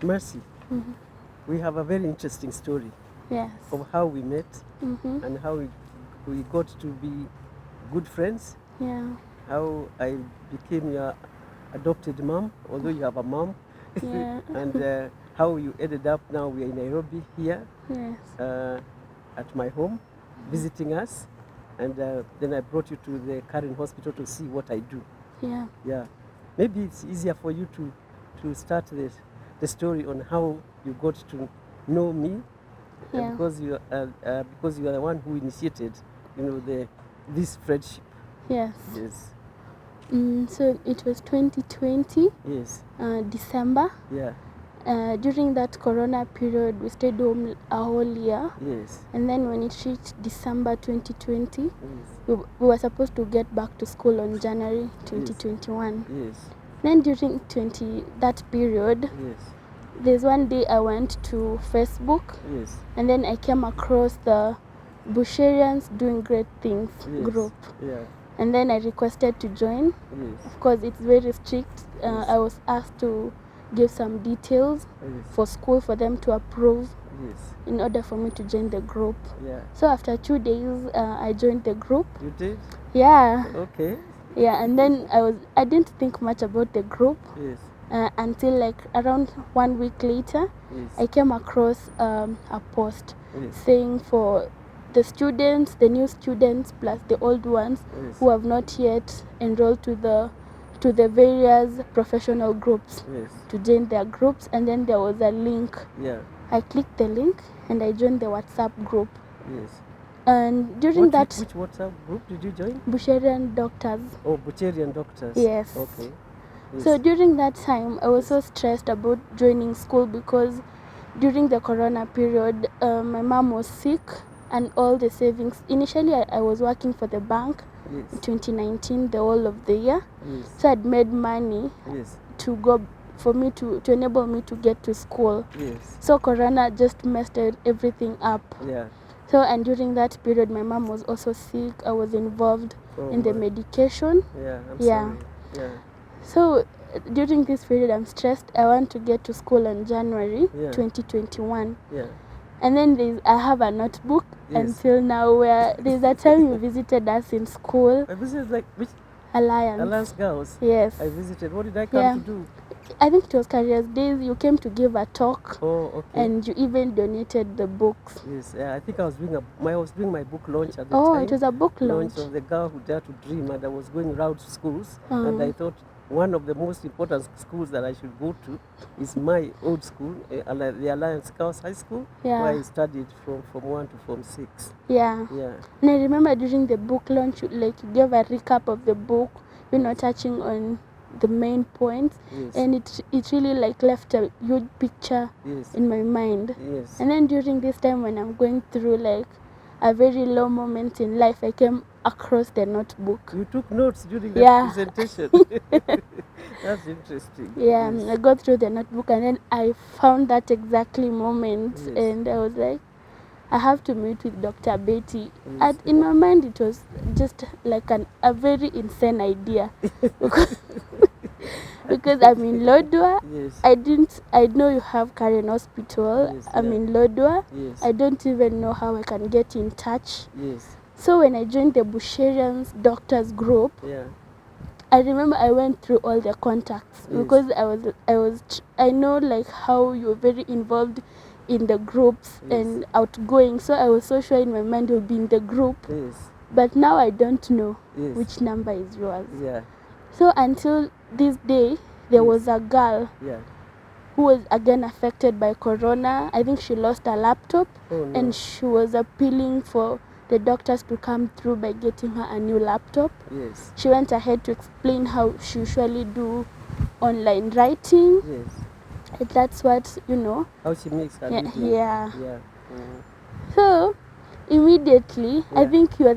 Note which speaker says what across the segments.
Speaker 1: Mercy, we have a very interesting story
Speaker 2: Yes.
Speaker 1: of how we met
Speaker 2: Mm-hmm.
Speaker 1: and how we got to be good friends,
Speaker 2: Yeah.
Speaker 1: how I became your adopted mom, although you have a mom,
Speaker 2: Yeah.
Speaker 1: and how you ended up now we are in Nairobi here
Speaker 2: Yes.
Speaker 1: at my home, visiting us, and then I brought you to the Karen Hospital to see what I do.
Speaker 2: Yeah.
Speaker 1: Yeah, maybe it's easier for you to start the story on how you got to know me,
Speaker 2: Yeah.
Speaker 1: because you are the one who initiated, this friendship.
Speaker 2: Yes.
Speaker 1: Yes.
Speaker 2: So it was 2020,
Speaker 1: Yes.
Speaker 2: December.
Speaker 1: Yeah.
Speaker 2: During that Corona period, we stayed home a whole year.
Speaker 1: Yes.
Speaker 2: And then when it reached December 2020,
Speaker 1: Yes.
Speaker 2: we were supposed to get back to school on January 2021.
Speaker 1: Yes.
Speaker 2: Then during that period,
Speaker 1: Yes.
Speaker 2: there's one day I went to Facebook,
Speaker 1: Yes.
Speaker 2: and then I came across the Busharians Doing Great Things
Speaker 1: Yes.
Speaker 2: group.
Speaker 1: Yeah.
Speaker 2: And then I requested to join.
Speaker 1: Yes.
Speaker 2: Of course, it's very strict.
Speaker 1: Yes.
Speaker 2: I was asked to give some details
Speaker 1: Yes.
Speaker 2: for school for them to approve
Speaker 1: Yes.
Speaker 2: in order for me to join the group.
Speaker 1: Yeah.
Speaker 2: So after 2 days, I joined the group.
Speaker 1: You did?
Speaker 2: Yeah.
Speaker 1: Okay.
Speaker 2: Yeah, and then I didn't think much about the group
Speaker 1: Yes.
Speaker 2: until like around 1 week later,
Speaker 1: Yes.
Speaker 2: I came across a post
Speaker 1: Yes.
Speaker 2: saying for the students, the new students plus the old ones
Speaker 1: Yes.
Speaker 2: who have not yet enrolled to the various professional groups
Speaker 1: Yes.
Speaker 2: to join their groups, and then there was a link.
Speaker 1: Yeah.
Speaker 2: I clicked the link and I joined the WhatsApp group.
Speaker 1: Yes.
Speaker 2: And during that,
Speaker 1: which WhatsApp group did you join?
Speaker 2: Busharian doctors.
Speaker 1: Oh, Butcherian doctors.
Speaker 2: Yes.
Speaker 1: Okay. Yes.
Speaker 2: So during that time, I was so stressed about joining school because during the Corona period, my mom was sick and all the savings. Initially, I was working for the bank in
Speaker 1: Yes.
Speaker 2: 2019, the whole of the year.
Speaker 1: Yes.
Speaker 2: So I'd made money
Speaker 1: Yes.
Speaker 2: to go for me to enable me to get to school.
Speaker 1: Yes.
Speaker 2: So Corona just messed everything up.
Speaker 1: Yeah.
Speaker 2: So, and during that period, my mom was also sick. I was involved in the
Speaker 1: my.
Speaker 2: medication.
Speaker 1: Yeah. I'm
Speaker 2: Yeah.
Speaker 1: sorry. Yeah.
Speaker 2: So during this period, I'm stressed. I want to get to school on January 2021.
Speaker 1: Yeah.
Speaker 2: And then I have a notebook
Speaker 1: Yes.
Speaker 2: until now where there's a time you visited us in school.
Speaker 1: I visited like which
Speaker 2: Alliance
Speaker 1: Girls.
Speaker 2: Yes.
Speaker 1: I visited. What did I come to do?
Speaker 2: I think it was Careers Days. You came to give a talk.
Speaker 1: Oh, okay.
Speaker 2: And you even donated the books.
Speaker 1: Yes, I think I was doing my book launch at the time.
Speaker 2: Oh, it was a book launch
Speaker 1: of The Girl Who Dared to Dream, and I was going around to schools, and I thought one of the most important schools that I should go to is my old school, the Alliance Girls High School, where I studied from Form 1 to Form 6.
Speaker 2: Yeah.
Speaker 1: Yeah.
Speaker 2: And I remember during the book launch, you gave a recap of the book, touching on the main points.
Speaker 1: Yes.
Speaker 2: And it really left a huge picture in my mind.
Speaker 1: Yes.
Speaker 2: And then during this time when I'm going through a very low moment in life, I came across the notebook.
Speaker 1: You took notes during the presentation. That's interesting.
Speaker 2: Yeah,
Speaker 1: yes.
Speaker 2: I got through the notebook and then I found that exactly moment.
Speaker 1: Yes.
Speaker 2: And I was like, I have to meet with Dr. Betty.
Speaker 1: Yes.
Speaker 2: And in my mind, it was just like a very insane idea. Because I'm in Lodwar.
Speaker 1: Yes.
Speaker 2: I know you have Karen Hospital.
Speaker 1: Yes,
Speaker 2: I'm in Lodwar.
Speaker 1: Yes.
Speaker 2: I don't even know how I can get in touch.
Speaker 1: Yes.
Speaker 2: So when I joined the Busharians doctors group, I remember I went through all the contacts because I know how you're very involved in the groups and outgoing. So I was so sure in my mind you'll be in the group.
Speaker 1: Yes.
Speaker 2: But now I don't know which number is yours.
Speaker 1: Yeah.
Speaker 2: So until this day, there was a girl who was again affected by Corona. I think she lost her laptop and she was appealing for the doctors to come through by getting her a new laptop.
Speaker 1: Yes.
Speaker 2: She went ahead to explain how she usually do online writing.
Speaker 1: Yes.
Speaker 2: And that's what,
Speaker 1: how she makes her
Speaker 2: living.
Speaker 1: Yeah.
Speaker 2: So immediately, I think you are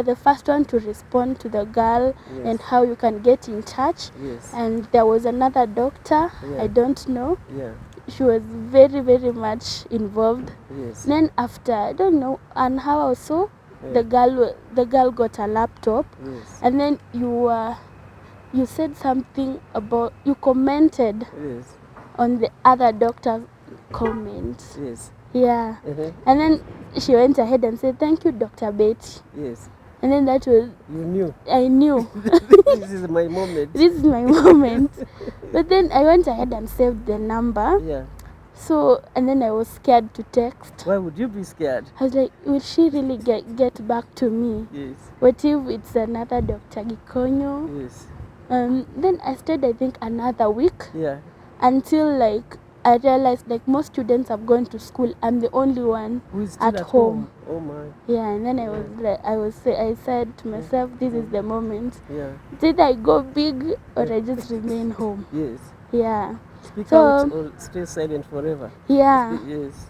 Speaker 2: the first one to respond to the girl and how you can get in touch.
Speaker 1: Yes.
Speaker 2: And there was another doctor, I don't know.
Speaker 1: Yeah.
Speaker 2: She was very, very much involved.
Speaker 1: Yes.
Speaker 2: Then after, I don't know, and how also the girl got a laptop.
Speaker 1: Yes.
Speaker 2: And then you said something about, you commented on the other doctor's comment.
Speaker 1: Yes.
Speaker 2: Yeah. And then she went ahead and said, "Thank you, Dr. Betty."
Speaker 1: Yes.
Speaker 2: And then that was...
Speaker 1: You knew.
Speaker 2: I knew.
Speaker 1: This is my moment.
Speaker 2: This is my moment. But then I went ahead and saved the number.
Speaker 1: Yeah.
Speaker 2: So, and then I was scared to text.
Speaker 1: Why would you be scared?
Speaker 2: I was like, will she really get back to me?
Speaker 1: Yes.
Speaker 2: What if it's another Dr. Gikonyo?
Speaker 1: Yes.
Speaker 2: Then I stayed, I think, another week.
Speaker 1: Yeah.
Speaker 2: Until like I realized like most students have gone to school. I'm the only one
Speaker 1: Who is still
Speaker 2: at home.
Speaker 1: Oh my.
Speaker 2: Yeah, and then I said to myself, this is the moment.
Speaker 1: Yeah.
Speaker 2: It's either I go big or I just remain home.
Speaker 1: Yes.
Speaker 2: Yeah.
Speaker 1: Speak out or stay silent forever.
Speaker 2: Yeah.
Speaker 1: Yes.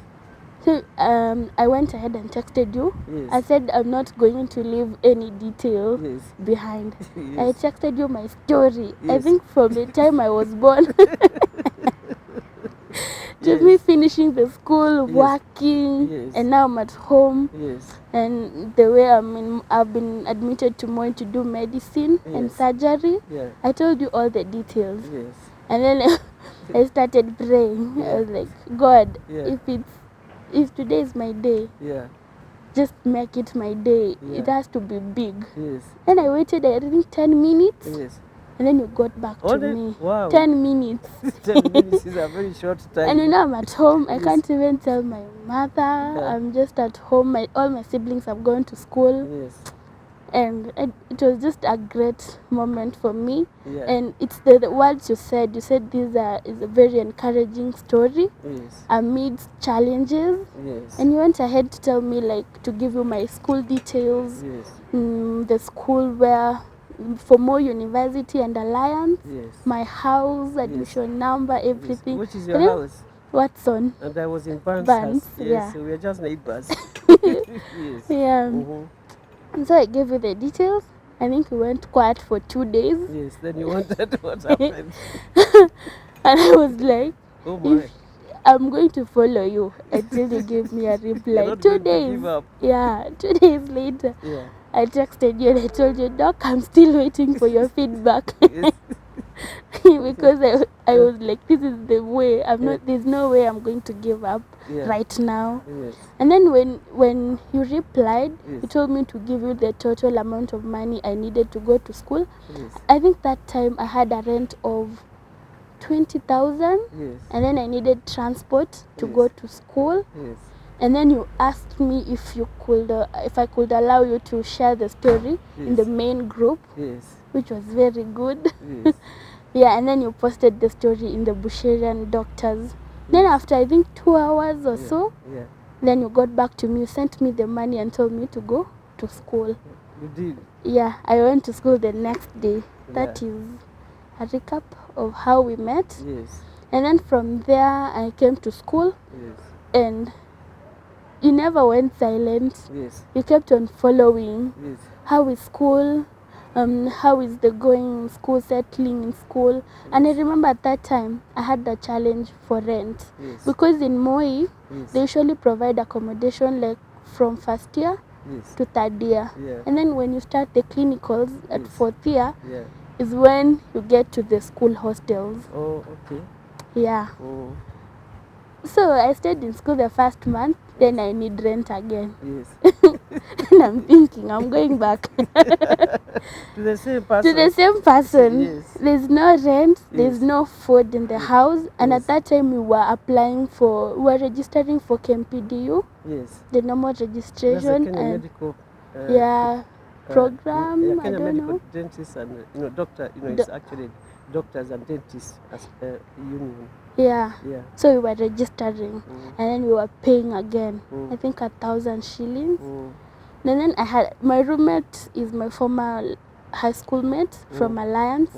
Speaker 2: So I went ahead and texted you.
Speaker 1: Yes.
Speaker 2: I said I'm not going to leave any detail behind.
Speaker 1: Yes.
Speaker 2: I texted you my story.
Speaker 1: Yes.
Speaker 2: I think from the time I was born to me finishing the school, working, and now I'm at home.
Speaker 1: Yes.
Speaker 2: And the way I've been admitted to Moi to do medicine and surgery.
Speaker 1: Yeah.
Speaker 2: I told you all the details.
Speaker 1: Yes.
Speaker 2: And then I started praying. I was like, God, if today is my day, just make it my day. It has to be big.
Speaker 1: Yes.
Speaker 2: Then I waited, I think 10 minutes.
Speaker 1: Yes.
Speaker 2: And then you got back to me.
Speaker 1: Wow.
Speaker 2: 10 minutes.
Speaker 1: 10 minutes is a very short time.
Speaker 2: And you know I'm at home. I can't even tell my mother. I'm just at home. All my siblings have gone to school.
Speaker 1: Yes.
Speaker 2: And it was just a great moment for me.
Speaker 1: Yeah.
Speaker 2: And it's the words you said. You said this is a very encouraging story.
Speaker 1: Yes.
Speaker 2: Amidst challenges.
Speaker 1: Yes.
Speaker 2: And you went ahead to tell me like to give you my school details.
Speaker 1: Yes.
Speaker 2: The school where for Moi University and Alliance.
Speaker 1: Yes.
Speaker 2: My house, admission number, everything.
Speaker 1: Which is your house?
Speaker 2: Watson.
Speaker 1: And I was in Barnes.
Speaker 2: Yes,
Speaker 1: yeah. So we are just neighbors. Yes.
Speaker 2: Yeah. And so I gave you the details. I think we went quiet for 2 days.
Speaker 1: Yes, then you wanted what happened.
Speaker 2: And I was like,
Speaker 1: oh my.
Speaker 2: I'm going to follow you until you give me a reply. 2 days. Yeah, 2 days later.
Speaker 1: Yeah.
Speaker 2: I texted you and I told you, Doc, I'm still waiting for your feedback. Because I was like, this is the way. There's no way I'm going to give up right now.
Speaker 1: Yes.
Speaker 2: And then when you replied, you told me to give you the total amount of money I needed to go to school.
Speaker 1: Yes.
Speaker 2: I think that time I had a rent of 20,000.
Speaker 1: Yes.
Speaker 2: And then I needed transport to go to school.
Speaker 1: Yes.
Speaker 2: And then you asked me if I could allow you to share the story in the main group, which was very good.
Speaker 1: Yes.
Speaker 2: Yeah, and then you posted the story in the Busharian doctors. Then after I think 2 hours or so, then you got back to me, you sent me the money and told me to go to school.
Speaker 1: You did?
Speaker 2: Yeah, I went to school the next day. That is a recap of how we met.
Speaker 1: Yes.
Speaker 2: And then from there I came to school.
Speaker 1: Yes.
Speaker 2: And you never went silent.
Speaker 1: Yes.
Speaker 2: You kept on following.
Speaker 1: Yes.
Speaker 2: How is school? How is the going in school, settling in school? Yes. And I remember at that time I had the challenge for rent.
Speaker 1: Yes.
Speaker 2: Because in Moi, they usually provide accommodation like from first year to third year.
Speaker 1: Yeah.
Speaker 2: And then when you start the clinicals at fourth year, is when you get to the school hostels.
Speaker 1: Oh, okay.
Speaker 2: Yeah.
Speaker 1: Oh.
Speaker 2: So I stayed in school the first month, then I need rent again.
Speaker 1: Yes.
Speaker 2: And I'm thinking I'm going back.
Speaker 1: To the same person?
Speaker 2: To the same person.
Speaker 1: Yes.
Speaker 2: There's no rent, there's no food in the house. And at that time we were registering for KMPDU.
Speaker 1: Yes.
Speaker 2: The normal registration.
Speaker 1: That's a medical
Speaker 2: program, I
Speaker 1: Kenya
Speaker 2: don't
Speaker 1: medical
Speaker 2: know.
Speaker 1: dentists and doctor, it's actually doctors and dentists as a union.
Speaker 2: Yeah. So we were registering and then we were paying again. I think 1,000 shillings. And then I had my roommate is my former high school mate from Alliance.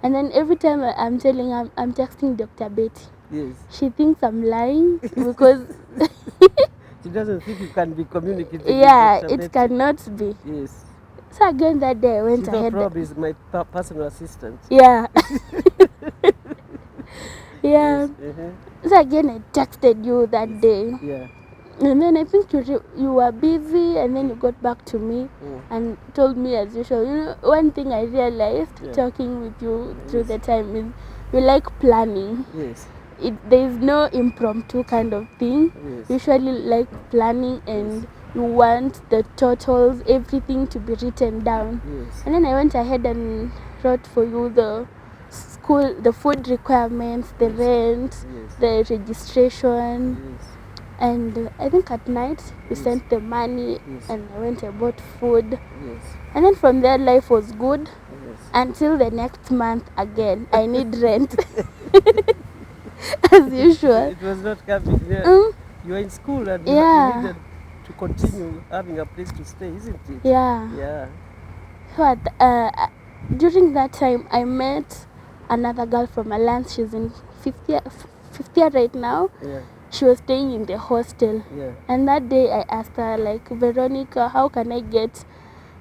Speaker 2: And then every time I'm telling her, I'm texting Dr. Betty.
Speaker 1: Yes.
Speaker 2: She thinks I'm lying because
Speaker 1: she doesn't think you can be communicating.
Speaker 2: Yeah, it cannot be.
Speaker 1: Yes.
Speaker 2: So again that day I went ahead.
Speaker 1: Rob is my personal assistant.
Speaker 2: Yeah. Yeah.
Speaker 1: Yes.
Speaker 2: So again I texted you that day.
Speaker 1: Yeah.
Speaker 2: And then I think you were busy and then you got back to me and told me as usual. You know, one thing I realized talking with you through the time is you like planning.
Speaker 1: Yes.
Speaker 2: there is no impromptu kind of thing.
Speaker 1: Yes.
Speaker 2: Usually like planning, and you want the totals, everything to be written down.
Speaker 1: Yes.
Speaker 2: And then I went ahead and wrote for you the school, the food requirements, the rent, the registration.
Speaker 1: Yes.
Speaker 2: And I think at night we sent the money, and I went and bought food.
Speaker 1: Yes.
Speaker 2: And then from there life was good.
Speaker 1: Yes.
Speaker 2: Until the next month again, I need rent. As usual.
Speaker 1: It was not coming. Yeah. You were in school and you needed to continue having a place to stay, isn't it?
Speaker 2: Yeah.
Speaker 1: Yeah.
Speaker 2: So during that time, I met another girl from Alliance. She's in fifth year right now.
Speaker 1: Yeah.
Speaker 2: She was staying in the hostel.
Speaker 1: Yeah.
Speaker 2: And that day I asked her, like, Veronica, how can I get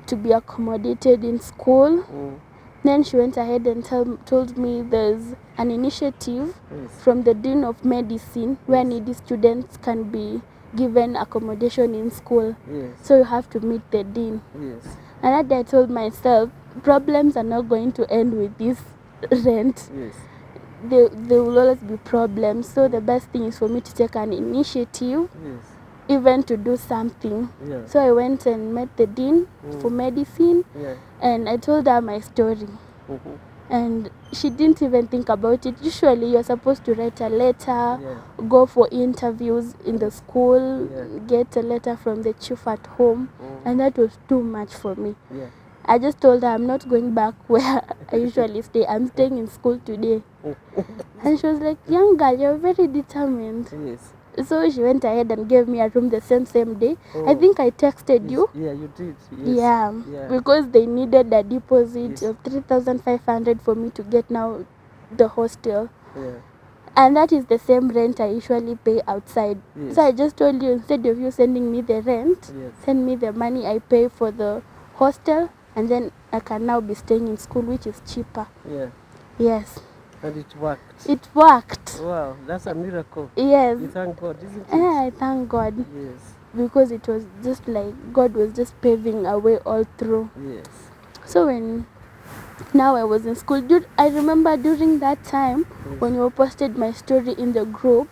Speaker 2: to be accommodated in school? Then she went ahead and told me there's an initiative from the Dean of Medicine where needy students can be given accommodation in school.
Speaker 1: Yes.
Speaker 2: So you have to meet the dean.
Speaker 1: Yes.
Speaker 2: And that day I told myself, problems are not going to end with this rent.
Speaker 1: Yes.
Speaker 2: There will always be problems. So the best thing is for me to take an initiative.
Speaker 1: Yes.
Speaker 2: Even to do something.
Speaker 1: Yeah.
Speaker 2: So I went and met the dean for medicine.
Speaker 1: Yeah.
Speaker 2: And I told her my story. And she didn't even think about it. Usually you're supposed to write a letter, go for interviews in the school, get a letter from the chief at home. And that was too much for me. Yeah. I just told her I'm not going back where I usually stay. I'm staying in school today. And she was like, young girl, you're very determined. Yes. So she went ahead and gave me a room the same day. I think I texted you.
Speaker 1: Yeah, you did. Yes.
Speaker 2: Yeah, because they needed a deposit of 3,500 for me to get now the hostel. Yeah. And that is the same rent I usually pay outside. Yes. So I just told you, instead of you sending me the rent, send me the money I pay for the hostel, and then I can now be staying in school, which is cheaper. Yeah. Yes.
Speaker 1: And it worked.
Speaker 2: It worked.
Speaker 1: Wow, that's a miracle.
Speaker 2: Yes.
Speaker 1: You thank God, isn't it?
Speaker 2: Yeah, I thank God.
Speaker 1: Yes.
Speaker 2: Because it was just like God was just paving a way all through. Yes. So when now I was in school, I remember during that time when you posted my story in the group,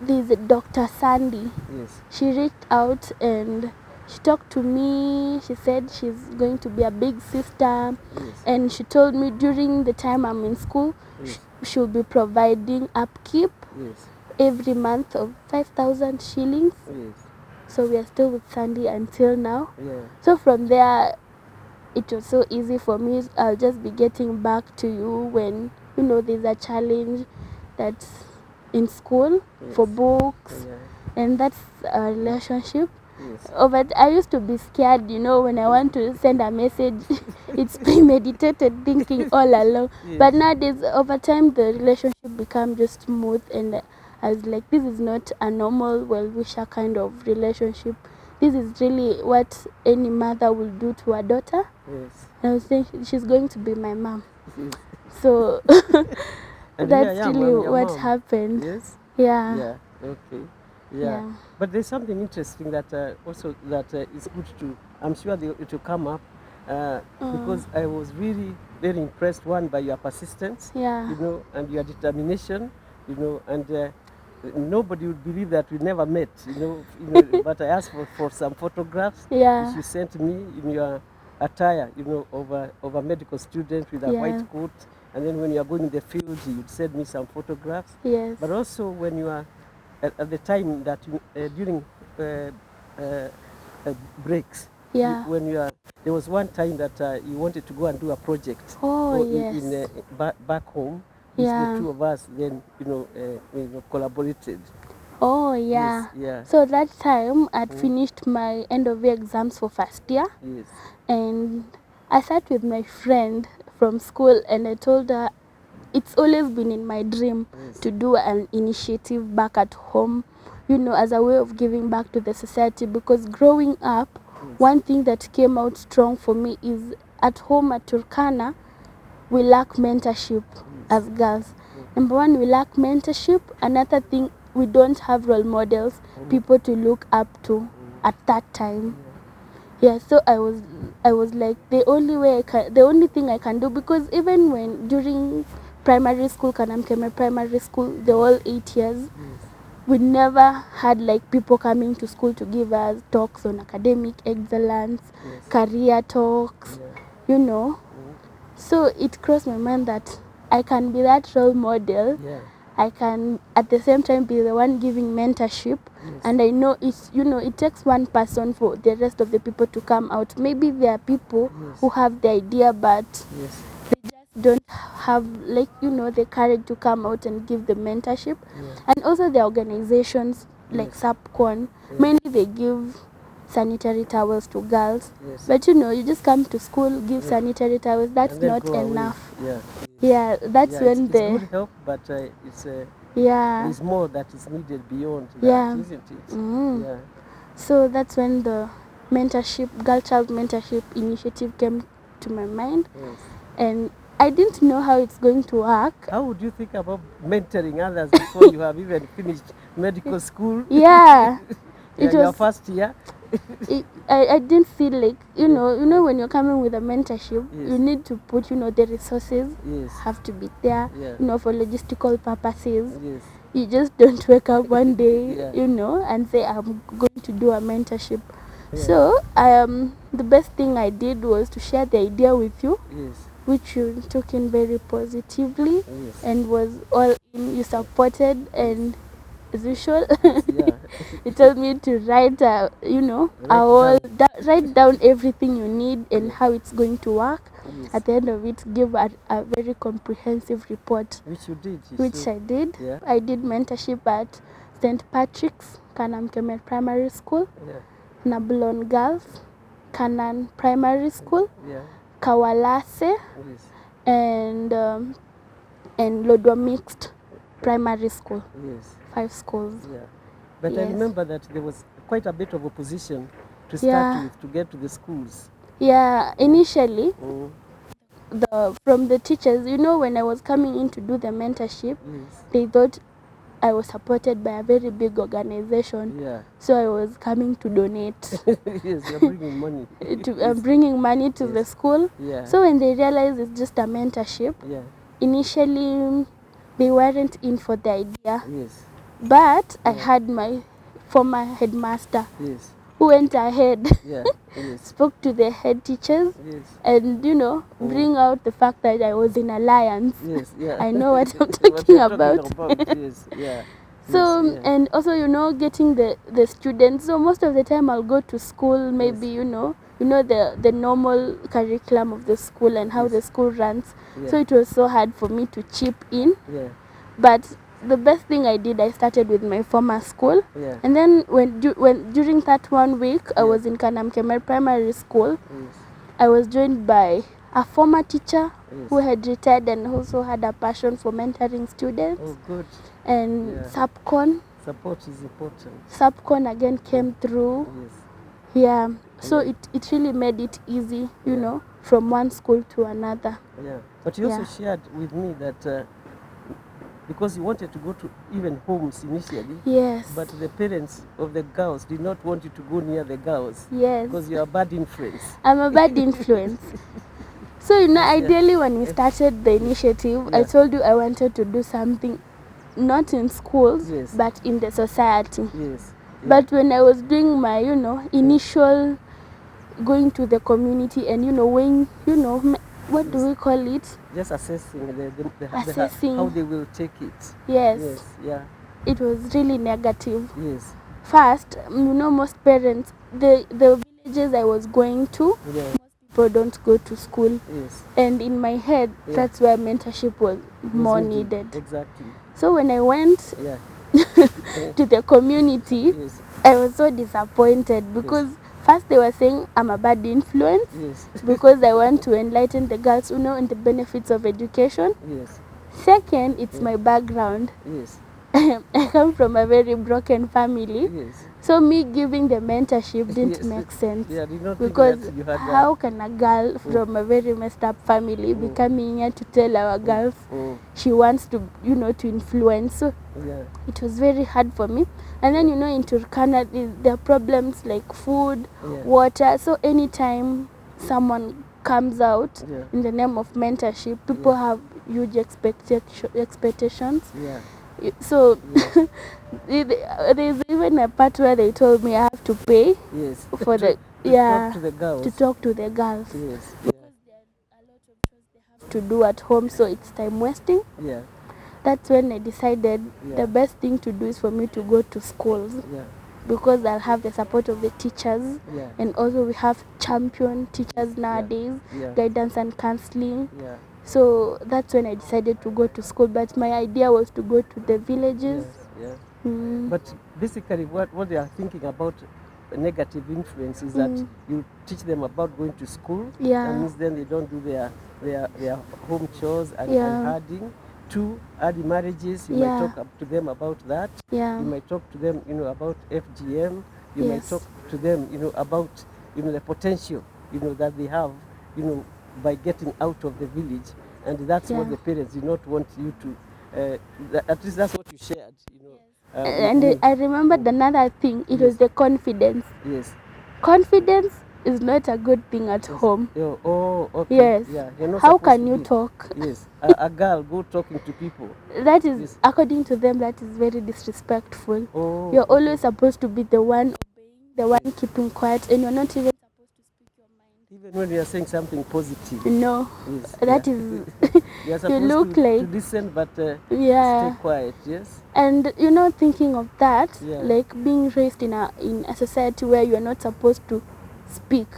Speaker 2: there's Dr. Sandy. Yes. She reached out and she talked to me. She said she's going to be a big sister. Yes. And she told me during the time I'm in school, she'll be providing upkeep every month of 5,000 shillings. Yes. So we are still with Sandy until now. Yeah. So from there, it was so easy for me. I'll just be getting back to you when, there's a challenge that's in school for books. Yeah. And that's a relationship. Yes. Oh, but I used to be scared, when I want to send a message, it's premeditated thinking all along. Yes. But nowadays, over time, the relationship became just smooth, and I was like, this is not a normal well-wisher kind of relationship. This is really what any mother will do to her daughter. Yes. And I was saying she's going to be my mom. Yes. So that's really what happened. Yes. Yeah.
Speaker 1: Yeah. Okay. Yeah. But there's something interesting that also that is good to, I'm sure it will come up because I was really very impressed, one, by your persistence, and your determination, and nobody would believe that we never met, but I asked for some photographs, which you sent me in your attire, of a medical student with a white coat, and then when you are going in the field, you'd send me some photographs. Yes. But also when you are at the time that during breaks, when you are, there was one time that you wanted to go and do a project.
Speaker 2: Oh, yes.
Speaker 1: Back home. The two of us then collaborated.
Speaker 2: Oh yeah. Yes, yeah. So that time I'd finished my end of year exams for first year. Yes. And I sat with my friend from school and I told her it's always been in my dream to do an initiative back at home, as a way of giving back to the society, because growing up, one thing that came out strong for me is at home at Turkana, we lack mentorship as girls. Number one, we lack mentorship. Another thing, we don't have role models, people to look up to at that time. Yeah, so I was like, the only thing I can do, because even when during primary school, Kanamkeme Primary School, the whole 8 years. We never had like people coming to school to give us talks on academic excellence, career talks, you know. So it crossed my mind that I can be that role model. I can at the same time be the one giving mentorship. And I know it's, you know, it takes one person for the rest of the people to come out. Maybe there are people who have the idea, but they just don't have, like, you know, the courage to come out and give the mentorship. And also the organizations like SAPCON, mainly they give sanitary towels to girls. But you know, you just come to school, give sanitary towels, that's not enough. That's when
Speaker 1: it's good help, but it's there's more that is needed beyond that, isn't it?
Speaker 2: So that's when the mentorship, girl child mentorship initiative came to my mind. And I didn't know how it's going to work.
Speaker 1: How would you think about mentoring others before you have even finished medical school?
Speaker 2: It was
Speaker 1: your first year.
Speaker 2: I didn't feel like, you know when you're coming with a mentorship, you need to put, you know, the resources have to be there, you know, for logistical purposes. You just don't wake up one day, you know, and say I'm going to do a mentorship. So the best thing I did was to share the idea with you, which you took in very positively, and was all in, you supported, and as usual, you told me to write, you know, write down everything you need and how it's going to work. At the end of it, give a very comprehensive report.
Speaker 1: Which you did.
Speaker 2: I did. I did mentorship at St. Patrick's, Kanamkeme Primary School, Nablon Girls, Kanan Primary School, Kawalase, and Lodwa Mixed Primary School. 5 schools.
Speaker 1: But I remember that there was quite a bit of opposition to start with, to get to the schools.
Speaker 2: Initially, from the teachers, you know, when I was coming in to do the mentorship, they thought I was supported by a very big organization. So I was coming to donate.
Speaker 1: You're bringing money.
Speaker 2: I'm bringing money to the school. So when they realized it's just a mentorship, initially they weren't in for the idea. But I had my former headmaster who went ahead, spoke to the head teachers, and, you know, bring out the fact that I was in alliance. I know what I'm talking about. So, and also, you know, getting the students. So most of the time I'll go to school, maybe, you know the normal curriculum of the school and how the school runs. So it was so hard for me to chip in. But the best thing I did, I started with my former school, and then when during that 1 week I was in Kanamkeme Primary School, I was joined by a former teacher who had retired and also had a passion for mentoring students. And SAPCON.
Speaker 1: Support is important.
Speaker 2: SAPCON again came through. So it really made it easy, you know, from one school to another.
Speaker 1: But you also shared with me that because you wanted to go to even homes initially, but the parents of the girls did not want you to go near the girls, because you're a bad influence.
Speaker 2: I'm a bad influence. So, you know, ideally when we started the initiative, I told you I wanted to do something not in schools, but in the society. But when I was doing my, you know, initial going to the community and, you know, when, you know, what do we call it?
Speaker 1: Just assessing how they will take it.
Speaker 2: It was really negative. First, you know, most parents, the villages I was going to, most people don't go to school. And in my head, that's where mentorship was more needed. So when I went to the community, I was so disappointed because first they were saying I'm a bad influence because I want to enlighten the girls, you know, in the benefits of education. Second, it's my background. I come from a very broken family. So me giving the mentorship didn't make sense. Because how can a girl from a very messed up family be coming here to tell our girls she wants to, you know, to influence? So it was very hard for me. And then, you know, in Turkana, there are problems like food, water. So anytime someone comes out in the name of mentorship, people have huge expectations. So there's even a part where they told me I have to pay for
Speaker 1: to talk to the girls.
Speaker 2: To talk to the girls.
Speaker 1: Yes.
Speaker 2: Because there are a lot of chores they have to do at home, so it's time wasting. That's when I decided the best thing to do is for me to go to schools. Because I'll have the support of the teachers, and also we have champion teachers nowadays, guidance and counseling. So that's when I decided to go to school. But my idea was to go to the villages.
Speaker 1: But basically, what they are thinking about negative influence is that you teach them about going to school. That means then they don't do their home chores and herding. 2, early marriages, you might talk to them about that. You might talk to them, about FGM. You might talk to them, about, the potential, that they have, by getting out of the village. And that's what the parents do not want you to, at least that's what you shared,
Speaker 2: and I remembered another thing, it was the confidence. Confidence is not a good thing at home.
Speaker 1: Okay.
Speaker 2: How can you talk?
Speaker 1: A girl go talking to people.
Speaker 2: That is, according to them, that is very disrespectful. You're always supposed to be the one obeying, the one keeping quiet, and you're not even supposed to speak your mind.
Speaker 1: Even when you're saying something positive.
Speaker 2: No, that is,
Speaker 1: you're supposed
Speaker 2: you look
Speaker 1: to
Speaker 2: like,
Speaker 1: listen, but stay quiet,
Speaker 2: And thinking of that, like being raised in a society where you're not supposed to speak,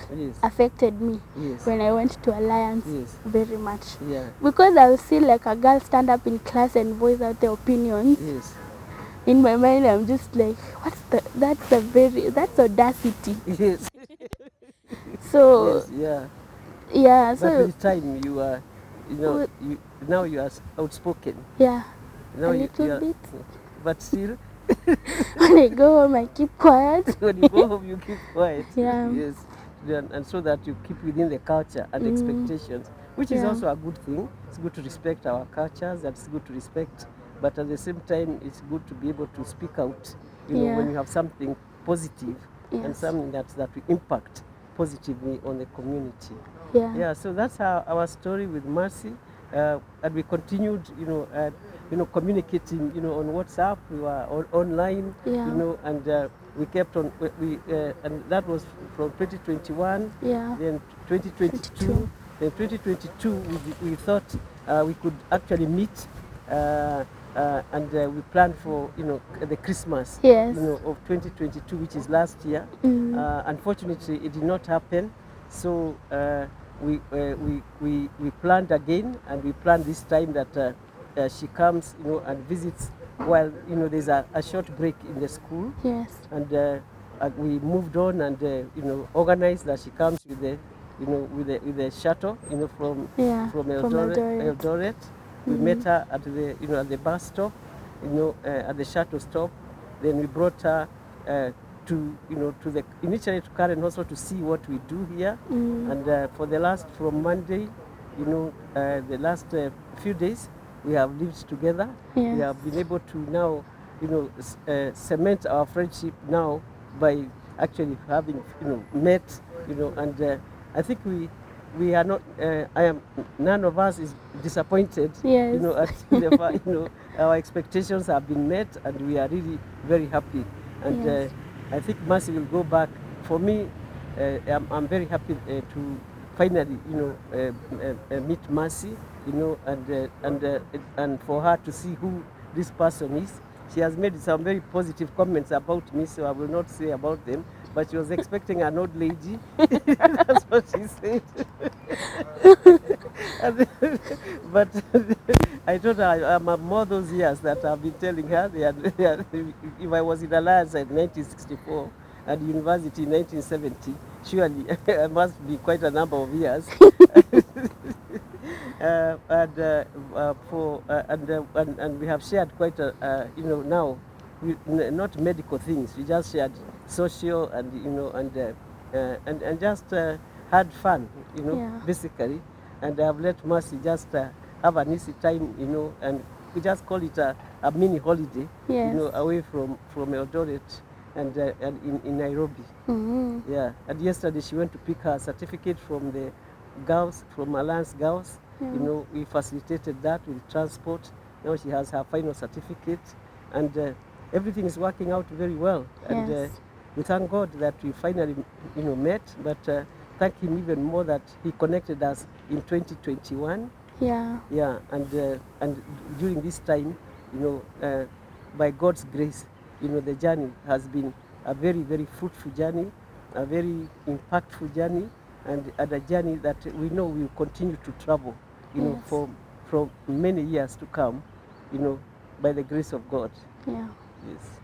Speaker 2: affected me when I went to Alliance very much. Because I will see like a girl stand up in class and voice out their opinions. In my mind, I'm just like, that's audacity. So
Speaker 1: so
Speaker 2: but
Speaker 1: with time you are, now you are outspoken.
Speaker 2: Now a little bit.
Speaker 1: But still,
Speaker 2: when I go home, I keep quiet.
Speaker 1: When you go home, you keep quiet. And so that you keep within the culture and expectations, which is also a good thing. It's good to respect our cultures. That's good to respect. But at the same time, it's good to be able to speak out. When you have something positive and something that will impact positively on the community. So that's our story with Mercy. And we continued, communicating, on WhatsApp. We were online, and we kept on. And that was from 2021. Then 2022. Then 2022, we thought we could actually meet, and we planned for the Christmas, of 2022, which is last year. Unfortunately, it did not happen. So we planned again, and we planned this time that she comes, and visits while there's a short break in the school. And we moved on and organized that she comes with the with the shuttle, from Eldoret. We met her at the at the bus stop, at the shuttle stop. Then we brought her initially to Karen also to see what we do here. And from Monday, the last few days, we have lived together. We have been able to now, cement our friendship now by actually having, met, and I think we are not. None of us is disappointed. Our expectations have been met, and we are really very happy. And I think Mercy will go back. For me, I'm very happy to finally, meet Mercy, and for her to see who this person is. She has made some very positive comments about me, so I will not say about them. But she was expecting an old lady. That's what she said. But I told her I'm more those years that I've been telling her. If I was in Alliance in 1964 and university in 1970, surely I must be quite a number of years. And we have shared quite a, now, not medical things. We just shared social and just had fun, basically. And I've let Mercy just have an easy time, and we just call it a mini holiday, away from Eldoret and in Nairobi. And yesterday she went to pick her certificate from the girls from Alliance Girls. You know, we facilitated that with transport. Now she has her final certificate, and everything is working out very well. And we thank God that we finally, you know, met. But thank Him even more that He connected us in 2021.
Speaker 2: Yeah.
Speaker 1: Yeah, and during this time, you know, by God's grace, you know, the journey has been a very, very fruitful journey, a very impactful journey, and a journey that we know will continue to travel, you know, for many years to come, you know, by the grace of God.
Speaker 2: Yeah.
Speaker 1: Yes.